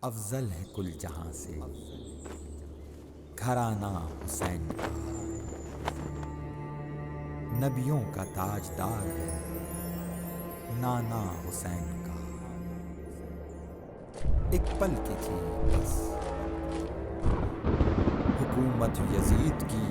افضل ہے کل جہاں سے گھرانہ حسین کا، نبیوں کا تاجدار ہے نانا حسین کا۔ ایک پل کی تھی بس حکومت یزید کی،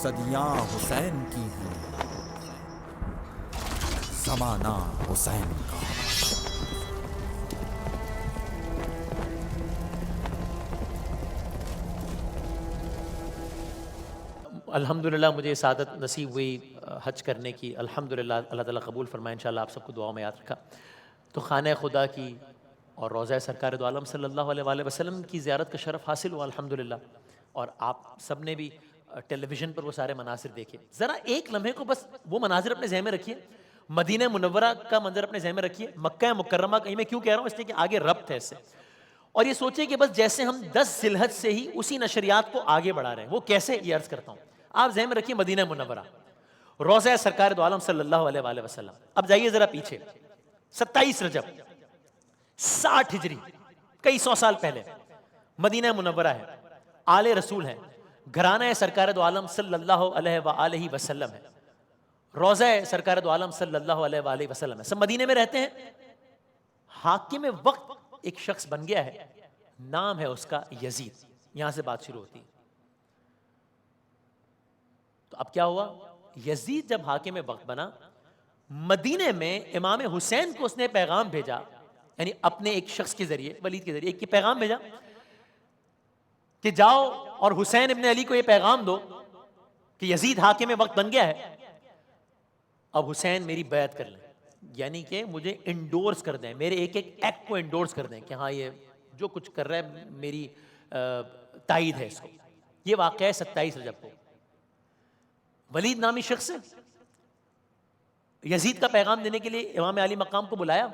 صدیاں حسین کی ہیں زمانہ حسین کا۔ الحمدللہ مجھے سعادت نصیب ہوئی حج کرنے کی، الحمدللہ اللہ تعالیٰ قبول فرمائے، انشاءاللہ آپ سب کو دعاؤں میں یاد رکھا۔ تو خانہ خدا کی اور روضہ سرکار دو عالم صلی اللہ علیہ وآلہ وسلم کی زیارت کا شرف حاصل ہوا الحمدللہ، اور آپ سب نے بھی ٹیلی ویژن پر وہ سارے مناظر دیکھے۔ ذرا ایک لمحے کو بس وہ مناظر اپنے ذہن میں رکھیے، مدینہ منورہ کا منظر اپنے ذہن میں رکھیے، مکہ مکرمہ کا، یہ میں کیوں کہہ رہا ہوں اس لیے کہ آگے ربط ہے اس سے، اور یہ سوچیں کہ بس جیسے ہم 10 ذی الحج سے ہی اسی نشریات کو آگے بڑھا رہے ہیں، وہ کیسے، یہ عرض کرتا ہوں۔ آپ ذہن میں رکھیے مدینہ منورہ، روضہ سرکار دو عالم صلی اللہ علیہ وآلہ وسلم۔ اب جائیے ذرا پیچھے، 27 رجب 60 ہجری، کئی سو سال پہلے مدینہ منورہ ہے، آل رسول ہے، گھرانہ سرکار دو عالم صلی اللہ علیہ وآلہ وسلم ہے، روضہ سرکار دو عالم صلی اللہ علیہ وآلہ وسلم ہے، سب مدینہ میں رہتے ہیں۔ حاکم وقت ایک شخص بن گیا ہے، نام ہے اس کا یزید، یہاں سے بات شروع ہوتی ہے۔ تو اب کیا ہوا، یزید جب حاکم وقت بنا، مدینے میں امام حسین کو اس نے پیغام بھیجا، یعنی اپنے ایک شخص کے ذریعے، ولید کے ذریعے ایک پیغام بھیجا کہ جاؤ اور حسین ابن علی کو یہ پیغام دو کہ یزید حاکم وقت بن گیا ہے، اب حسین میری بیعت کر لیں، یعنی کہ مجھے انڈورس کر دیں، میرے ایک ایک ایکٹ کو انڈورس کر دیں کہ ہاں یہ جو کچھ کر رہا ہے میری تائید ہے اس کو۔ یہ واقعہ ہے 27 رجب کو۔ ولید نامی شخص یزید کا پیغام دینے کے لیے امام علی مقام کو بلایا۔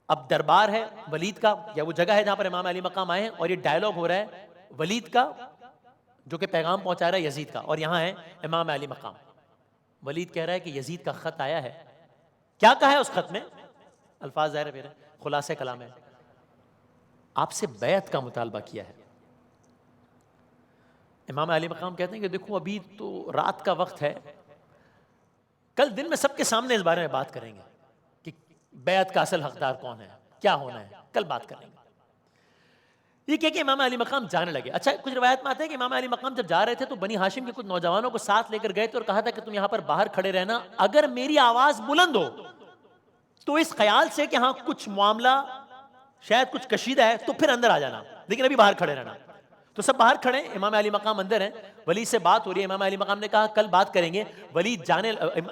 اب دربار ہے ولید کا، یا وہ جگہ ہے جہاں پر امام علی مقام آئے ہیں، اور یہ ڈائلوگ ہو رہا ہے ولید کا جو کہ پیغام پہنچا رہا ہے یزید کا، اور یہاں ہے امام علی مقام۔ ولید کہہ رہا ہے کہ یزید کا خط آیا ہے، کیا کہا ہے اس خط میں، الفاظ ظاہر ہے میرے، خلاصہ کلام ہے، آپ سے بیعت کا مطالبہ کیا ہے۔ امام علی مقام کہتے ہیں کہ دیکھو ابھی تو رات کا وقت ہے، کل دن میں سب کے سامنے اس بارے میں بات کریں گے کہ بیعت کا اصل حقدار کون ہے، کیا ہونا ہے، کل بات کریں گے۔ یہ کہ امام علی مقام جانے لگے۔ اچھا، کچھ روایت میں آتا ہے کہ امام علی مقام جب جا رہے تھے تو بنی ہاشم کے کچھ نوجوانوں کو ساتھ لے کر گئے تھے اور کہا تھا کہ تم یہاں پر باہر کھڑے رہنا، اگر میری آواز بلند ہو تو اس خیال سے کہ ہاں کچھ معاملہ شاید کچھ کشیدہ ہے تو پھر اندر آ جانا، لیکن ابھی باہر کھڑے رہنا۔ تو سب باہر کھڑے، امام علی مقام اندر ہیں، ولید سے بات ہو رہی ہے، امام علی مقام نے کہا کل بات کریں گے۔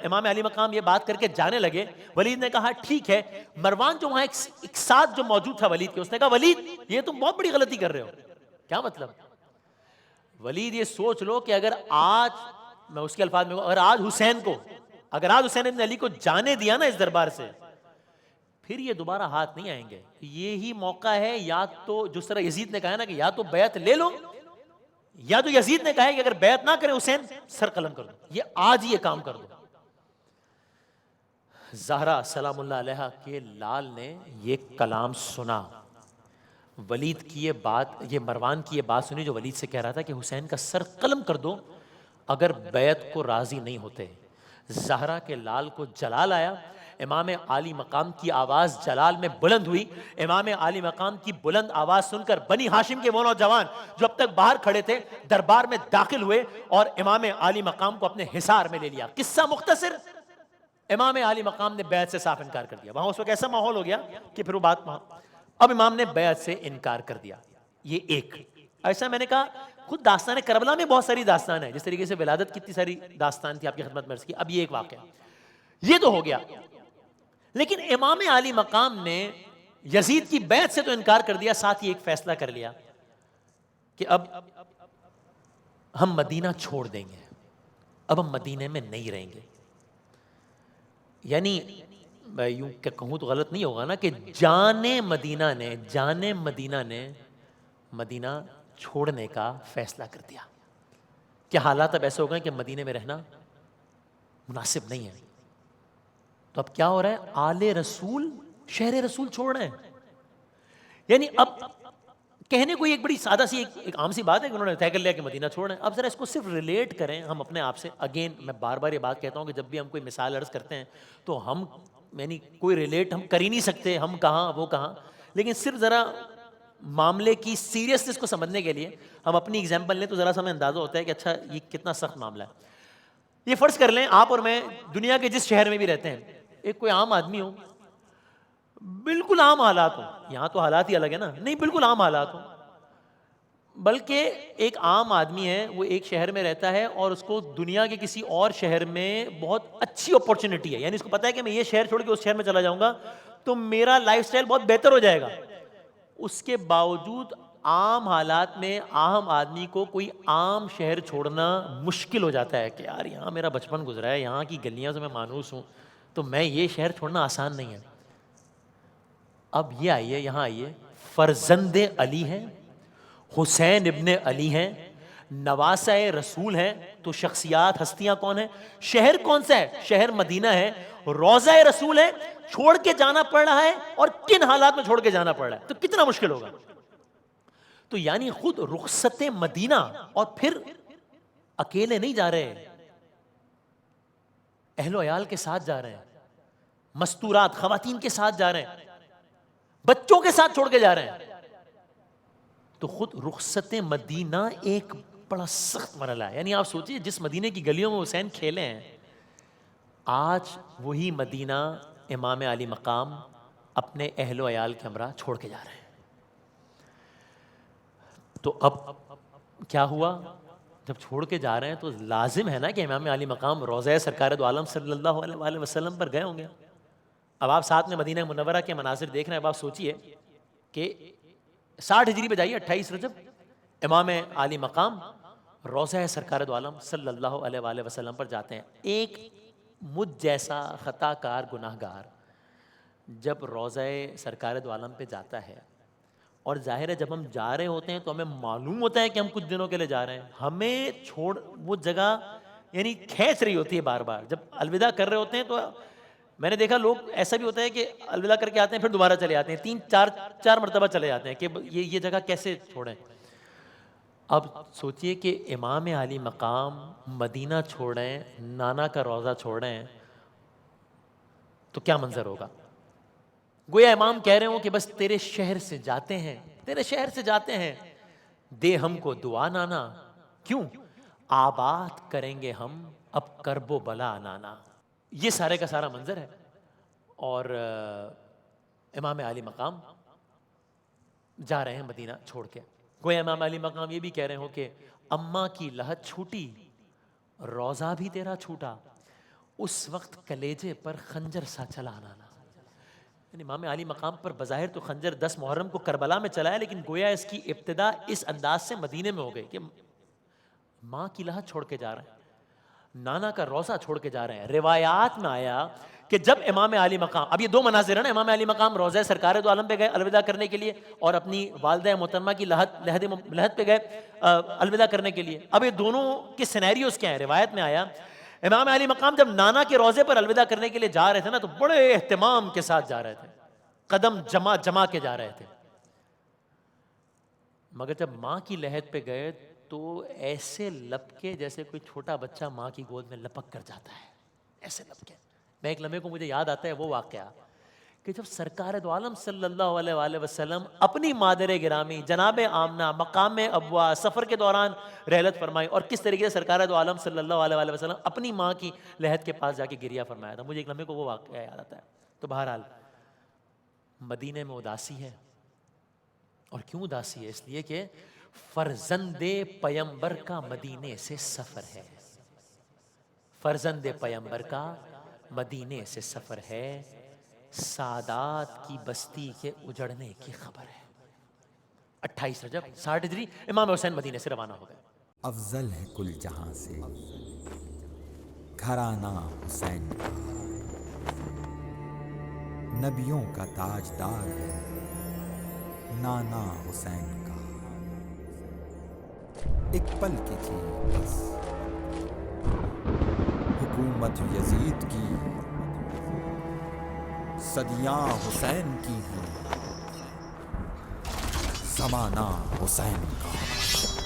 امام علی مقام یہ بات کر کے جانے لگے، ولید نے کہا ٹھیک ہے۔ مروان جو وہاں ایک ساتھ جو موجود تھا ولید کے، اس نے کہا ولید یہ تم بہت بڑی غلطی کر رہے ہو۔ کیا مطلب؟ ولید یہ سوچ لو کہ اگر آج، میں اس کے الفاظ میں اگر آج حسین ابن علی کو جانے دیا نا اس دربار سے، پھر یہ دوبارہ ہاتھ نہیں آئیں گے۔ یہی موقع ہے، یا تو جس طرح یزید نے کہا نا کہ یا تو بیعت لے لو، یا تو یزید نے کہا ہے کہ اگر بیعت نہ کرے حسین سر قلم کر دو، یہ آج ہی یہ کام کر دو۔ زہرا سلام اللہ علیہا کے لال نے یہ کلام سنا، ولید کی یہ بات، یہ مروان کی یہ بات سنی جو ولید سے کہہ رہا تھا کہ حسین کا سر قلم کر دو اگر بیعت کو راضی نہیں ہوتے۔ زہرا کے لال کو جلال آیا، امام عالی مقام کی آواز جلال میں بلند ہوئی۔ امام عالی مقام کی بلند آواز سن کر بنی ہاشم کے وہ نوجوان جو اب تک باہر کھڑے تھے دربار میں داخل ہوئے اور امام عالی مقام کو اپنے حصار میں لے لیا۔ قصہ مختصر، امام عالی مقام نے بیعت سے صاف انکار کر دیا۔ وہاں اس وقت ایسا ماحول ہو گیا کہ پھر وہ بات اب امام نے بیعت سے انکار کر دیا۔ یہ ایک ایسا، میں نے کہا خود داستان کربلا میں بہت ساری داستان ہے، جس طریقے سے ولادت کی اتنی ساری داستان تھی آپ کی خدمت میں عرض کی، اب یہ ایک واقعہ، یہ تو ہو گیا۔ لیکن امام علی مقام نے یزید کی بیعت سے تو انکار کر دیا، ساتھ ہی ایک فیصلہ کر لیا کہ اب ہم مدینہ چھوڑ دیں گے، اب ہم مدینے میں نہیں رہیں گے۔ یعنی میں یوں کہ کہوں تو غلط نہیں ہوگا نا کہ جان مدینہ نے مدینہ چھوڑنے کا فیصلہ کر دیا کہ حالات اب ایسے ہو گئے کہ مدینے میں رہنا مناسب نہیں ہے۔ تو اب کیا ہو رہا ہے، آل رسول شہر رسول چھوڑ رہے ہیں. یعنی اب کہنے کو ایک بڑی سادہ سی ایک عام سی بات ہے کہ انہوں نے طے کر لیا کہ مدینہ چھوڑ رہے ہیں. اب ذرا اس کو صرف ریلیٹ کریں ہم اپنے آپ سے. اگین میں بار بار یہ بات کہتا ہوں کہ جب بھی ہم کوئی مثال عرض کرتے ہیں تو ہم یعنی کوئی ریلیٹ ہم کر ہی نہیں سکتے, ہم کہاں وہ کہاں, لیکن صرف ذرا معاملے کی سیریسنس کو سمجھنے کے لیے ہم اپنی ایگزامپل لیں تو ذرا سا ہمیں اندازہ ہوتا ہے کہ اچھا یہ کتنا سخت معاملہ ہے. یہ فرض کر لیں آپ اور میں دنیا کے جس شہر میں بھی رہتے ہیں, ایک کوئی عام آدمی ہو, بالکل عام حالات ہوں, یہاں تو حالات ہی الگ ہے نا, نہیں بالکل عام حالات ہوں, بلکہ ایک عام آدمی ہے, وہ ایک شہر میں رہتا ہے اور اس کو دنیا کے کسی اور شہر میں بہت اچھی اپورچونٹی ہے, یعنی اس کو پتا ہے کہ میں یہ شہر چھوڑ کے اس شہر میں چلا جاؤں گا تو میرا لائف سٹائل بہت بہتر ہو جائے گا. اس کے باوجود عام حالات میں عام آدمی کو کوئی عام شہر چھوڑنا مشکل ہو جاتا ہے کہ یار یہاں میرا بچپن گزرا ہے, یہاں کی گلیاں سے میں مانوس ہوں, تو میں یہ شہر چھوڑنا آسان نہیں ہے. اب یہ آئیے, یہاں آئیے, فرزند علی ہیں, حسین ابن علی ہیں, نواسہ رسول ہیں, تو شخصیات ہستیاں کون ہیں؟ شہر کون سا ہے؟ شہر مدینہ ہے, روضہ رسول ہے, چھوڑ کے جانا پڑ رہا ہے, اور کن حالات میں چھوڑ کے جانا پڑ رہا ہے, تو کتنا مشکل ہوگا. تو یعنی خود رخصت مدینہ, اور پھر اکیلے نہیں جا رہے, اہل و عیال کے ساتھ جا رہے ہیں, مستورات خواتین کے ساتھ جا رہے ہیں, بچوں کے ساتھ چھوڑ کے جا رہے ہیں. تو خود رخصت مدینہ ایک بڑا سخت مرحلہ ہے. یعنی آپ سوچئے جس مدینے کی گلیوں میں حسین کھیلے ہیں, آج وہی مدینہ امام علی مقام اپنے اہل و عیال کے ہمراہ چھوڑ کے جا رہے ہیں. تو اب کیا ہوا؟ جب چھوڑ کے جا رہے ہیں تو لازم ہے نا کہ امام علی مقام روضہ سرکار دو عالم صلی اللہ علیہ وسلم پر گئے ہوں گے. اب آپ ساتھ میں مدینہ منورہ کے مناظر دیکھ رہے ہیں. اب آپ سوچئے کہ 60 ہجری پہ جائیے, 28 رجب, امام علی مقام روضہ سرکار دو عالم صلی اللہ علیہ وآلہ وسلم پر جاتے ہیں. ایک مجھ جیسا خطا کار گناہ گار جب روضہ سرکار دو عالم پہ جاتا ہے, اور ظاہر ہے جب ہم جا رہے ہوتے ہیں تو ہمیں معلوم ہوتا ہے کہ ہم کچھ دنوں کے لیے جا رہے ہیں, ہمیں چھوڑ وہ جگہ یعنی کھینچ رہی ہوتی ہے بار بار. جب الوداع کر رہے ہوتے ہیں تو میں نے دیکھا لوگ ایسا بھی ہوتا ہے کہ الوداع کر کے آتے ہیں پھر دوبارہ چلے آتے ہیں, 3-4 مرتبہ چلے جاتے ہیں کہ یہ جگہ کیسے چھوڑیں. اب سوچئے کہ امام علی مقام مدینہ چھوڑیں, نانا کا روضہ چھوڑیں, تو کیا منظر ہوگا؟ گویا امام کہہ رہے ہوں کہ بس تیرے شہر سے جاتے ہیں, تیرے شہر سے جاتے ہیں, دے ہم کو دعا نانا, کیوں آباد کریں گے ہم اب کرب و بلا نانا. یہ سارے کا سارا منظر ہے. اور امام علی مقام جا رہے ہیں مدینہ چھوڑ کے. گویا امام علی مقام یہ بھی کہہ رہے ہوں کہ اماں کی لہت چھوٹی, روضہ بھی تیرا چھوٹا, اس وقت کلیجے پر خنجر سا چلا نانا. یعنی امام علی مقام پر بظاہر تو خنجر 10 محرم کو کربلا میں چلا ہے, لیکن گویا اس کی ابتدا اس انداز سے مدینے میں ہو گئی کہ ماں کی لہت چھوڑ کے جا رہے ہیں, نانا کا روضہ چھوڑ کے جا رہے ہیں. روایات میں آیا کہ جب امام علی مقام, اب یہ 2 مناظر ہیں نا, امام علی مقام روضہ سرکار دو عالم پہ گئے الوداع کرنے کے لیے, اور اپنی والدہ محترمہ کی لحد پہ گئے الوداع کرنے کے لیے. اب یہ دونوں کے سینیریوز کیا ہیں؟ روایت میں آیا امام علی مقام جب نانا کے روضے پر الوداع کرنے کے لیے جا رہے تھے نا, تو بڑے اہتمام کے ساتھ جا رہے تھے, قدم جما کے جا رہے تھے. مگر جب ماں کی لحد پہ گئے تو ایسے لپکے جیسے کوئی چھوٹا بچہ ماں کی گود میں لپک کر جاتا ہے, ایسے لپکے. میں ایک لمحے کو مجھے یاد آتا ہے وہ واقعہ کہ جب سرکار دو عالم صلی اللہ علیہ وآلہ وسلم اپنی مادر گرامی جناب آمنہ مقام ابوا سفر کے دوران رحلت فرمائی, اور کس طریقے سے سرکار دو عالم صلی اللہ علیہ وآلہ وسلم اپنی ماں کی لحد کے پاس جا کے گریہ فرمایا تھا, مجھے ایک لمحے کو وہ واقعہ یاد آتا ہے. تو بہرحال مدینے میں اداسی ہے, اور کیوں اداسی ہے؟ اس لیے کہ فرزند پیمبر کا مدینے سے سفر ہے, فرزند پیمبر کا مدینے سے سفر ہے, سادات کی بستی کے اجڑنے کی خبر ہے. 28 رجب 60 ہجری امام حسین مدینے سے روانہ ہو گئے. افضل ہے کل جہاں سے گھرانہ حسین کا, نبیوں کا تاجدار ہے نانا حسین کا. ایک پل کی تھی بس حکومت یزید کی, صدیاں حسین کی ہیں، زمانہ حسین کا۔